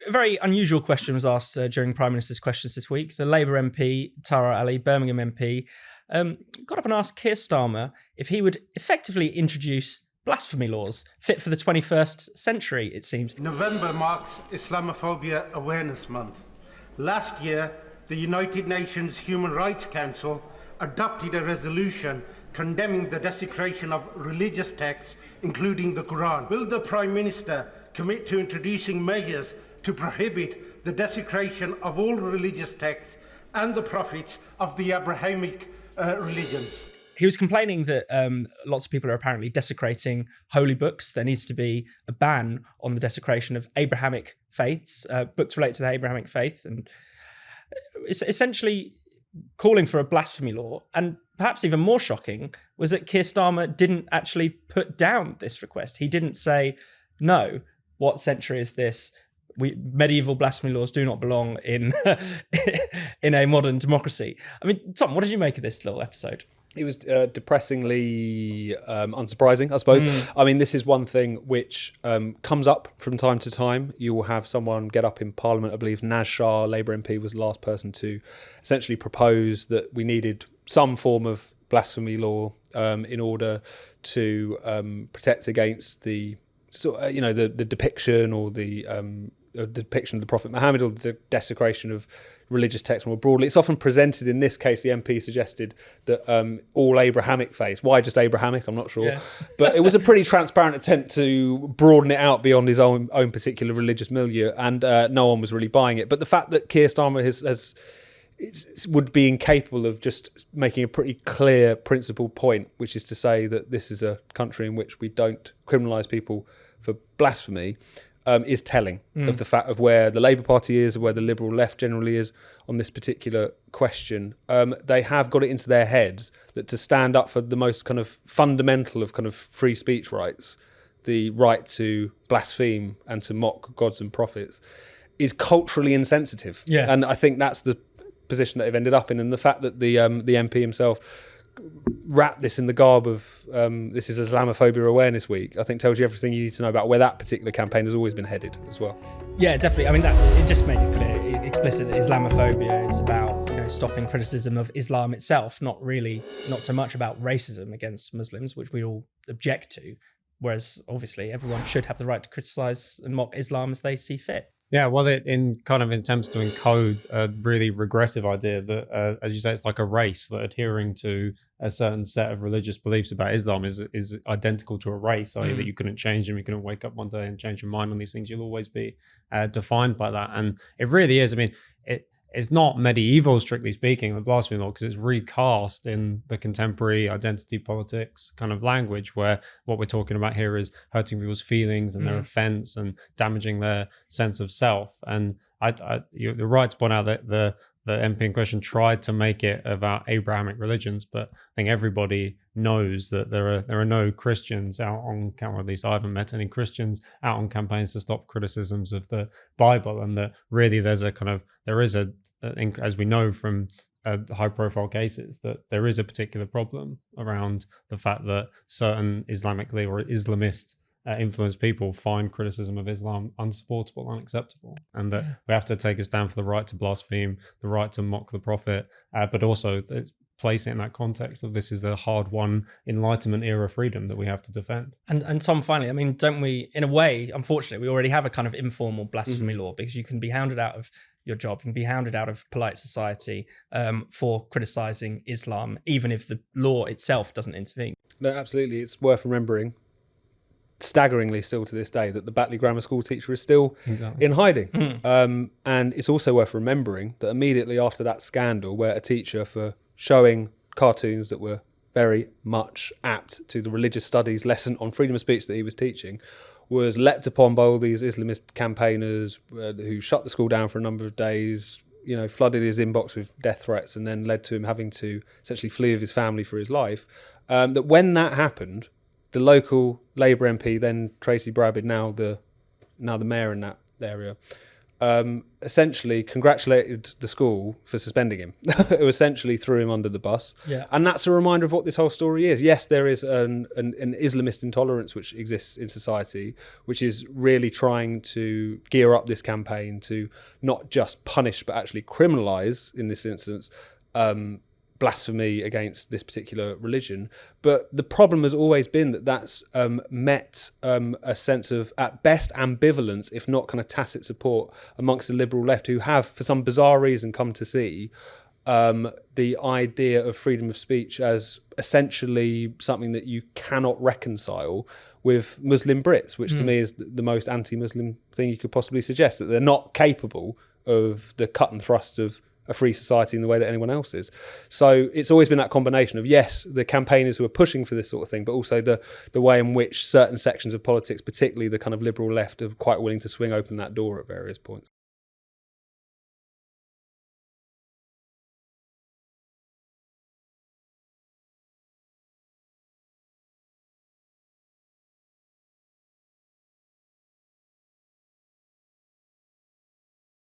a very unusual question was asked during Prime Minister's Questions this week. The Labour MP Tahrir Ali, Birmingham MP, got up and asked Keir Starmer if he would effectively introduce blasphemy laws fit for the 21st century, it seems. November marks Islamophobia Awareness Month. Last year, the United Nations Human Rights Council adopted a resolution condemning the desecration of religious texts, including the Quran. Will the Prime Minister commit to introducing measures to prohibit the desecration of all religious texts and the prophets of the Abrahamic religions? He was complaining that lots of people are apparently desecrating holy books. There needs to be a ban on the desecration of Abrahamic faiths, books related to the Abrahamic faith, and it's essentially calling for a blasphemy law. And perhaps even more shocking was that Keir Starmer didn't actually put down this request. He didn't say, no, what century is this? Medieval blasphemy laws do not belong in in a modern democracy. I mean, Tom, what did you make of this little episode? It was depressingly unsurprising, I suppose. I mean, this is one thing which comes up from time to time. You will have someone get up in Parliament. I believe Naz Shah, Labour MP, was the last person to essentially propose that we needed some form of blasphemy law in order to protect against the depiction or the depiction of the Prophet Muhammad or the desecration of religious texts more broadly. It's often presented in this case, the MP suggested that all Abrahamic faiths, why just Abrahamic, I'm not sure, yeah. But it was a pretty transparent attempt to broaden it out beyond his own particular religious milieu, and no one was really buying it. But the fact that Keir Starmer would be incapable of just making a pretty clear principled point, which is to say that this is a country in which we don't criminalise people for blasphemy, is telling of the fact of where the Labour Party is, where the Liberal left generally is on this particular question. They have got it into their heads that to stand up for the most kind of fundamental of kind of free speech rights, the right to blaspheme and to mock gods and prophets, is culturally insensitive. Yeah. And I think that's the position that they've ended up in. And the fact that the MP himself wrap this in the garb of this is Islamophobia Awareness Week, I think tells you everything you need to know about where that particular campaign has always been headed as well. Yeah, definitely. I mean, it just made it clear, explicit, that Islamophobia is about stopping criticism of Islam itself, not so much about racism against Muslims, which we all object to, whereas obviously everyone should have the right to criticise and mock Islam as they see fit. Yeah, well, it attempts to encode a really regressive idea that, as you say, it's like a race, that adhering to a certain set of religious beliefs about Islam is identical to a race, i.e. that you couldn't change them, you couldn't wake up one day and change your mind on these things, you'll always be defined by that. And it really is, I mean, it's not medieval, strictly speaking, the blasphemy law, because it's recast in the contemporary identity politics kind of language, where what we're talking about here is hurting people's feelings and their offence and damaging their sense of self. And you're right to point out that the MP in question tried to make it about Abrahamic religions, but I think everybody knows that there are no Christians out on, or at least I haven't met any Christians out on campaigns to stop criticisms of the Bible, and that really there is a, as we know from high profile cases, that there is a particular problem around the fact that certain Islamically or Islamist influenced people find criticism of Islam unsupportable, unacceptable, and that we have to take a stand for the right to blaspheme, the right to mock the Prophet, but also place it in that context of this is a hard-won Enlightenment era freedom that we have to defend. And Tom, finally, I mean, don't we, in a way, unfortunately, we already have a kind of informal blasphemy law, because you can be hounded out of your job, you can be hounded out of polite society for criticising Islam, even if the law itself doesn't intervene. No, absolutely. It's worth remembering, staggeringly still to this day, that the Batley Grammar School teacher is still in hiding. And it's also worth remembering that immediately after that scandal, where a teacher, for showing cartoons that were very much apt to the religious studies lesson on freedom of speech that he was teaching, was leapt upon by all these Islamist campaigners who shut the school down for a number of days, flooded his inbox with death threats, and then led to him having to essentially flee with his family for his life. That when that happened, the local Labour MP, then Tracy Brabid, now the mayor in that area, essentially congratulated the school for suspending him, who essentially threw him under the bus. Yeah. And that's a reminder of what this whole story is. Yes, there is an Islamist intolerance which exists in society, which is really trying to gear up this campaign to not just punish, but actually criminalise, in this instance, blasphemy against this particular religion. But the problem has always been that that's met a sense of, at best, ambivalence, if not kind of tacit support amongst the liberal left, who have, for some bizarre reason, come to see the idea of freedom of speech as essentially something that you cannot reconcile with Muslim Brits, which to me is the most anti-Muslim thing you could possibly suggest, that they're not capable of the cut and thrust of a free society in the way that anyone else is. So it's always been that combination of, yes, the campaigners who are pushing for this sort of thing, but also the way in which certain sections of politics, particularly the kind of liberal left, are quite willing to swing open that door at various points.